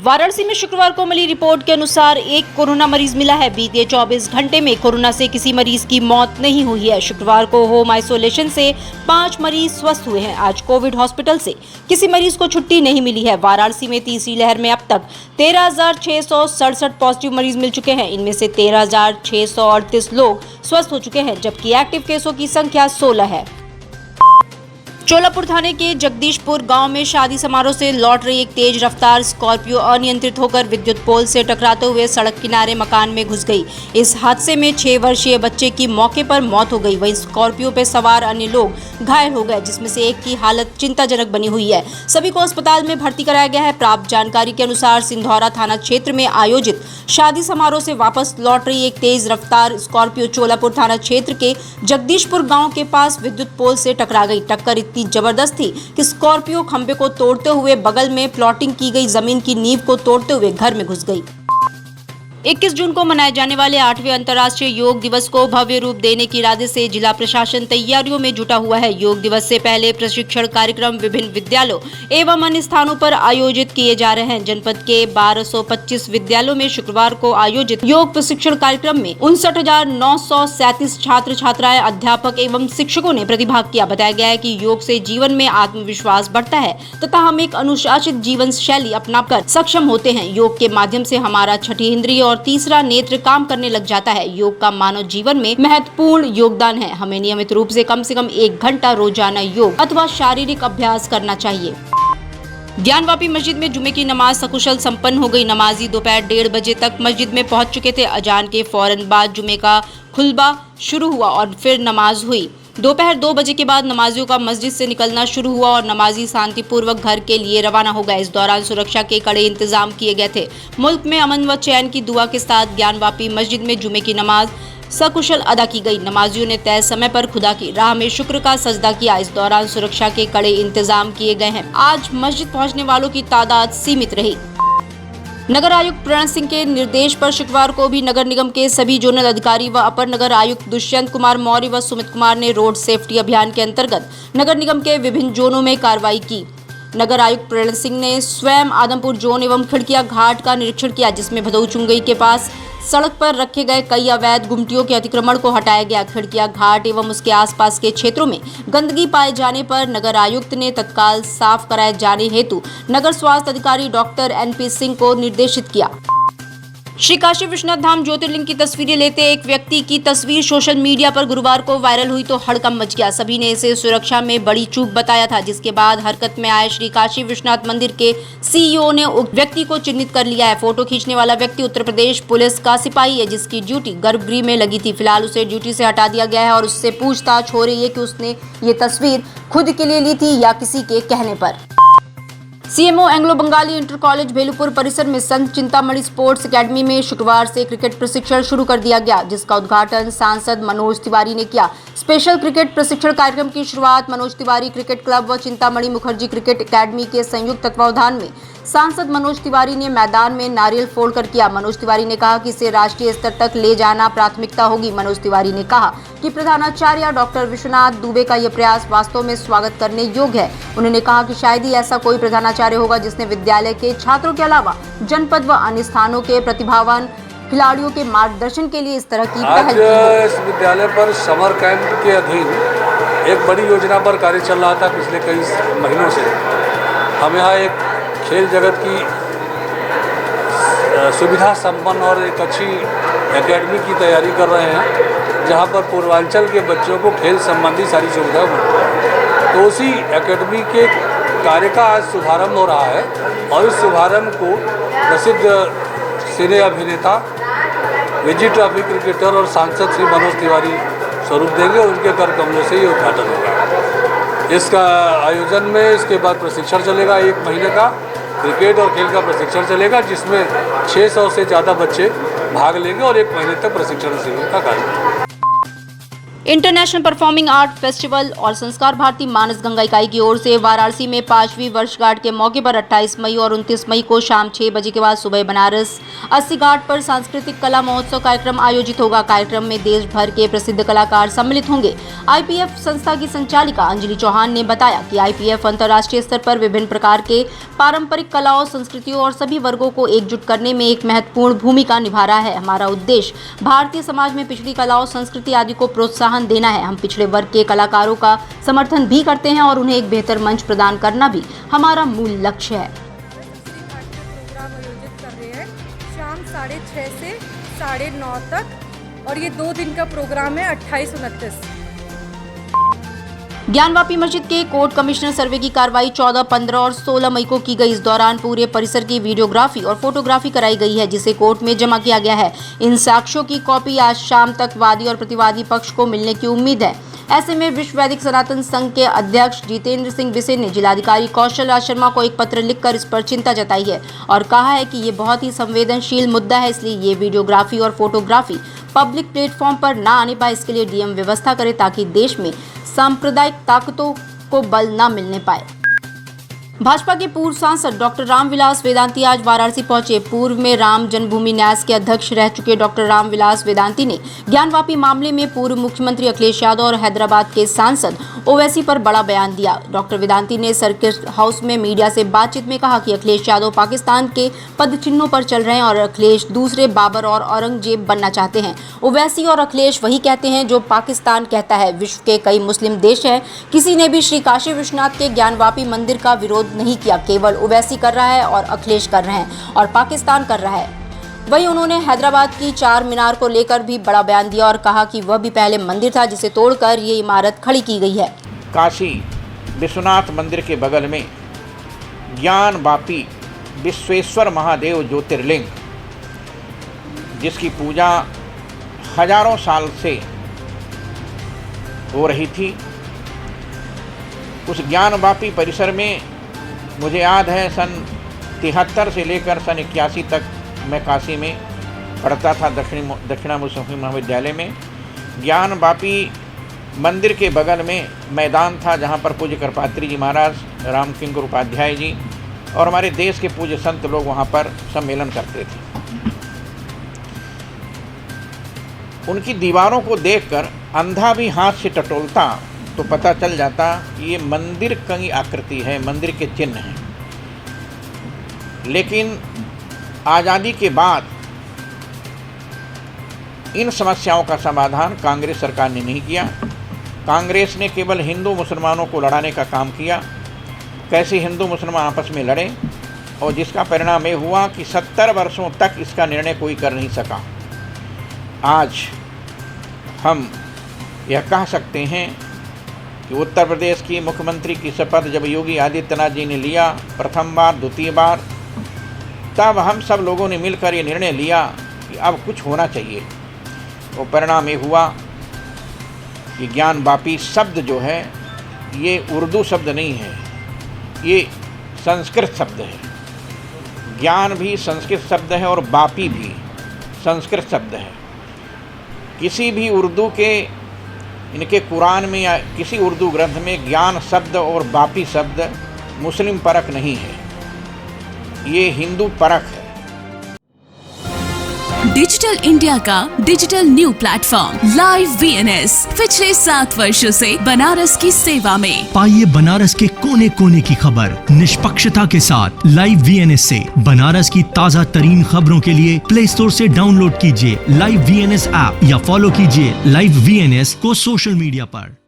वाराणसी में शुक्रवार को मिली रिपोर्ट के अनुसार एक कोरोना मरीज मिला है। बीते 24 घंटे में कोरोना से किसी मरीज की मौत नहीं हुई है। शुक्रवार को होम आइसोलेशन से 5 मरीज स्वस्थ हुए हैं। आज कोविड हॉस्पिटल से किसी मरीज को छुट्टी नहीं मिली है। वाराणसी में तीसरी लहर में अब तक 13,667 पॉजिटिव मरीज मिल चुके हैं। इनमें से 13,638 लोग स्वस्थ हो चुके हैं, जबकि एक्टिव केसों की संख्या 16 है। चोलापुर थाने के जगदीशपुर गांव में शादी समारोह से लौट रही एक तेज रफ्तार स्कॉर्पियो अनियंत्रित होकर विद्युत पोल से टकराते हुए सड़क किनारे मकान में घुस गई। इस हादसे में 6 वर्षीय बच्चे की मौके पर मौत हो गई। वहीं स्कॉर्पियो पर सवार अन्य लोग घायल हो गए, जिसमें से एक की हालत चिंताजनक बनी हुई है। सभी को अस्पताल में भर्ती कराया गया है। प्राप्त जानकारी के अनुसार सिंधौरा थाना क्षेत्र में आयोजित शादी समारोह से वापस लौट रही एक तेज रफ्तार स्कॉर्पियो चोलापुर थाना क्षेत्र के जगदीशपुर गाँव के पास विद्युत पोल से टकरा गई। टक्कर इतनी जबरदस्त थी कि स्कॉर्पियो खंबे को तोड़ते हुए बगल में प्लॉटिंग की गई जमीन की नींव को तोड़ते हुए घर में घुस गई। 21 जून को मनाए जाने वाले 8वें अंतर्राष्ट्रीय योग दिवस को भव्य रूप देने के इरादे से जिला प्रशासन तैयारियों में जुटा हुआ है। योग दिवस से पहले प्रशिक्षण कार्यक्रम विभिन्न विद्यालयों एवं अन्य स्थानों पर आयोजित किए जा रहे हैं। जनपद के 1225 विद्यालयों में शुक्रवार को आयोजित योग प्रशिक्षण कार्यक्रम में 59,937 छात्र छात्राएं, अध्यापक एवं शिक्षकों ने प्रतिभाग किया। बताया गया है कि योग से जीवन में आत्मविश्वास बढ़ता है तथा हम एक अनुशासित जीवन शैली अपनाकर सक्षम होते हैं। योग के माध्यम से हमारा छठी इंद्रिय और तीसरा नेत्र काम करने लग जाता है। योग का मानव जीवन में महत्वपूर्ण योगदान है। हमें नियमित रूप से कम 1 घंटा रोजाना योग अथवा शारीरिक अभ्यास करना चाहिए। ज्ञानवापी मस्जिद में जुमे की नमाज सकुशल संपन्न हो गई। नमाजी दोपहर 1:30 बजे तक मस्जिद में पहुंच चुके थे। अजान के फौरन बाद जुमे का खुतबा शुरू हुआ और फिर नमाज हुई। दोपहर 2 बजे के बाद नमाजियों का मस्जिद से निकलना शुरू हुआ और नमाजी शांतिपूर्वक घर के लिए रवाना हो गए। इस दौरान सुरक्षा के कड़े इंतजाम किए गए थे। मुल्क में अमन व चैन की दुआ के साथ ज्ञानवापी मस्जिद में जुमे की नमाज सकुशल अदा की गई। नमाजियों ने तय समय पर खुदा की राह में शुक्र का सजदा किया। इस दौरान सुरक्षा के कड़े इंतजाम किए गए हैं। आज मस्जिद पहुंचने वालों की तादाद सीमित रही। नगर आयुक्त प्रणय सिंह के निर्देश पर शुक्रवार को भी नगर निगम के सभी जोनल अधिकारी व अपर नगर आयुक्त दुष्यंत कुमार मौर्य व सुमित कुमार ने रोड सेफ्टी अभियान के अंतर्गत नगर निगम के विभिन्न जोनों में कार्रवाई की। नगर आयुक्त प्रणय सिंह ने स्वयं आदमपुर जोन एवं खिड़किया घाट का निरीक्षण किया, जिसमें भदऊ चुंगई के पास सड़क पर रखे गए कई अवैध गुमटियों के अतिक्रमण को हटाया गया। खिड़किया घाट एवं उसके आसपास के क्षेत्रों में गंदगी पाए जाने पर नगर आयुक्त ने तत्काल साफ कराए जाने हेतु नगर स्वास्थ्य अधिकारी डॉक्टर NP सिंह को निर्देशित किया। श्री काशी विश्वनाथ धाम ज्योतिर्लिंग की तस्वीरें लेते एक व्यक्ति की तस्वीर सोशल मीडिया पर गुरुवार को वायरल हुई तो हड़कंप मच गया। सभी ने इसे सुरक्षा में बड़ी चूक बताया था, जिसके बाद हरकत में आए श्री काशी विश्वनाथ मंदिर के CEO ने उक्त व्यक्ति को चिन्हित कर लिया है। फोटो खींचने वाला व्यक्ति उत्तर प्रदेश पुलिस का सिपाही है, जिसकी ड्यूटी गर्भगृह में लगी थी। फिलहाल उसे ड्यूटी से हटा दिया गया है और उससे पूछताछ हो रही है कि उसने ये तस्वीर खुद के लिए ली थी या किसी के कहने पर। CMO Anglo Bengali inter college Bhelupur परिसर में संत चिंतामणि स्पोर्ट्स एकेडमी में शुक्रवार से क्रिकेट प्रशिक्षण शुरू कर दिया गया, जिसका उद्घाटन सांसद मनोज तिवारी ने किया। स्पेशल क्रिकेट प्रशिक्षण कार्यक्रम की शुरुआत मनोज तिवारी क्रिकेट क्लब व चिंतामणि मुखर्जी क्रिकेट एकेडमी के संयुक्त तत्वावधान में सांसद मनोज तिवारी ने मैदान में नारियल फोड़कर किया। मनोज तिवारी ने कहा कि इसे राष्ट्रीय स्तर तक ले जाना प्राथमिकता होगी। मनोज तिवारी ने कहा कि प्रधानाचार्य डॉक्टर विश्वनाथ दुबे का यह प्रयास वास्तव में स्वागत करने योग्य है। उन्होंने कहा कि शायद ही ऐसा कोई प्रधानाचार्य होगा जिसने विद्यालय के छात्रों के अलावा जनपद व अन्य स्थानों के प्रतिभावान खिलाड़ियों के मार्गदर्शन के लिए इस तरह की पहल की है। इस विद्यालय पर समर कैंप के अधीन एक बड़ी योजना पर कार्य चल रहा था पिछले कई महीनों से। हम यहाँ एक खेल जगत की सुविधा संपन्न और एक अच्छी एकेडमी की तैयारी कर रहे हैं, जहाँ पर पूर्वांचल के बच्चों को खेल संबंधी सारी सुविधाएं मिलती हैं। तो उसी एकेडमी के कार्य का आज शुभारंभ हो रहा है और इस शुभारंभ को प्रसिद्ध सिने अभिनेता विजय ट्रॉफी क्रिकेटर और सांसद श्री मनोज तिवारी स्वरूप देंगे। उनके कर कमलों से ये उद्घाटन होगा। इसका आयोजन में इसके बाद प्रशिक्षण चलेगा, 1 महीने का क्रिकेट और खेल का प्रशिक्षण चलेगा, जिसमें 600 से ज़्यादा बच्चे भाग लेंगे और 1 महीने तक प्रशिक्षण शिविर का कार्य। इंटरनेशनल परफॉर्मिंग आर्ट फेस्टिवल और संस्कार भारती मानस गंगा इकाई की ओर से वाराणसी में 5वीं वर्षगांठ के मौके पर 28 मई और 29 मई को शाम 6 बजे के बाद सुबह बनारस 80 घाट पर सांस्कृतिक कला महोत्सव कार्यक्रम आयोजित होगा। कार्यक्रम में देश भर के प्रसिद्ध कलाकार सम्मिलित होंगे। आईपीएफ संस्था की संचालिका अंजलि चौहान ने बताया कि आईपीएफ अंतर्राष्ट्रीय स्तर पर विभिन्न प्रकार के पारंपरिक कलाओं, संस्कृतियों और सभी वर्गों को एकजुट करने में एक महत्वपूर्ण भूमिका निभा रहा है। हमारा उद्देश्य भारतीय समाज में पिछड़ी कलाओं, संस्कृति आदि को प्रोत्साहन देना है। हम पिछड़े वर्ग के कलाकारों का समर्थन भी करते हैं और उन्हें एक बेहतर मंच प्रदान करना भी हमारा मूल लक्ष्य है। प्रोग्राम आयोजित कर रहे हैं शाम 6:30 से 9:30 तक और ये 2 दिन का प्रोग्राम है 28-29। ज्ञानवापी मस्जिद के कोर्ट कमिश्नर सर्वे की कार्रवाई 14, 15 और 16 मई को की गई। इस दौरान पूरे परिसर की वीडियोग्राफी और फोटोग्राफी कराई गई है, जिसे कोर्ट में जमा किया गया है। इन साक्ष्यों की कॉपी आज शाम तक वादी और प्रतिवादी पक्ष को मिलने की उम्मीद है। ऐसे में विश्व वैदिक सनातन संघ के अध्यक्ष जितेंद्र सिंह बिसेन ने जिलाधिकारी कौशल राज शर्मा को एक पत्र लिखकर इस पर चिंता जताई है और कहा है कि ये बहुत ही संवेदनशील मुद्दा है, इसलिए ये वीडियोग्राफी और फोटोग्राफी पब्लिक प्लेटफॉर्म पर ना आने पाए, इसके लिए डीएम व्यवस्था करे ताकि देश में सांप्रदायिक ताकतों को बल न मिलने पाए। भाजपा के पूर्व सांसद डॉक्टर रामविलास वेदांती आज वाराणसी पहुंचे। पूर्व में राम जन्मभूमि न्यास के अध्यक्ष रह चुके डॉक्टर रामविलास वेदांती ने ज्ञानवापी मामले में पूर्व मुख्यमंत्री अखिलेश यादव और हैदराबाद के सांसद ओवैसी पर बड़ा बयान दिया। डॉक्टर वेदांती ने सर्किट हाउस में मीडिया से बातचीत में कहा कि अखिलेश यादव पाकिस्तान के पदचिन्हों पर चल रहे हैं और अखिलेश दूसरे बाबर और औरंगजेब बनना चाहते हैं। ओवैसी और अखिलेश वही कहते हैं जो पाकिस्तान कहता है। विश्व के कई मुस्लिम देश हैं, किसी ने भी श्री काशी विश्वनाथ के ज्ञानवापी मंदिर का विरोध नहीं किया। केवल ओवैसी कर रहा है और अखिलेश कर रहे हैं और पाकिस्तान कर रहा है। वहीं उन्होंने हैदराबाद की 4 मीनार को लेकर भी बड़ा बयान दिया और कहा कि वह भी पहले मंदिर था जिसे तोड़कर ये इमारत खड़ी की गई है। काशी विश्वनाथ मंदिर के बगल में ज्ञानवापी विश्वेश्वर महादेव ज्योतिर्लिंग, जिसकी पूजा हजारों साल से हो रही थी, उस ज्ञानवापी परिसर में मुझे याद है सन 73 से लेकर सन 81 तक मैं काशी में पढ़ता था, दक्षिणा मुस्लिम महाविद्यालय में। ज्ञानवापी मंदिर के बगल में मैदान था जहाँ पर पूज्य करपात्री जी महाराज, राम किंकर उपाध्याय जी और हमारे देश के पूज्य संत लोग वहाँ पर सम्मेलन करते थे। उनकी दीवारों को देखकर अंधा भी हाथ से टटोलता तो पता चल जाता ये मंदिर की आकृति है, मंदिर के चिन्ह हैं। लेकिन आज़ादी के बाद इन समस्याओं का समाधान कांग्रेस सरकार ने नहीं किया। कांग्रेस ने केवल हिंदू मुसलमानों को लड़ाने का काम किया। कैसे हिंदू मुसलमान आपस में लड़े और जिसका परिणाम ये हुआ कि 70 वर्षों तक इसका निर्णय कोई कर नहीं सका। आज हम यह कह सकते हैं कि उत्तर प्रदेश की मुख्यमंत्री की शपथ जब योगी आदित्यनाथ जी ने लिया प्रथम बार, द्वितीय बार, तब हम सब लोगों ने मिलकर ये निर्णय लिया कि अब कुछ होना चाहिए। और परिणाम ये हुआ कि ज्ञानवापी शब्द जो है ये उर्दू शब्द नहीं है, ये संस्कृत शब्द है। ज्ञान भी संस्कृत शब्द है और वापी भी संस्कृत शब्द है। किसी भी उर्दू के इनके कुरान में या किसी उर्दू ग्रंथ में ज्ञान शब्द और वापी शब्द मुस्लिम परक नहीं है, ये हिंदू परक है। डिजिटल इंडिया का digital new platform live VNS पिछले 7 वर्षों से बनारस की सेवा में। पाइए बनारस के कोने कोने की खबर निष्पक्षता के साथ। लाइव वीएनएस से बनारस की ताज़ा तरीन खबरों के लिए प्ले स्टोर से डाउनलोड कीजिए लाइव वीएनएस ऐप या फॉलो कीजिए लाइव वीएनएस को सोशल मीडिया पर।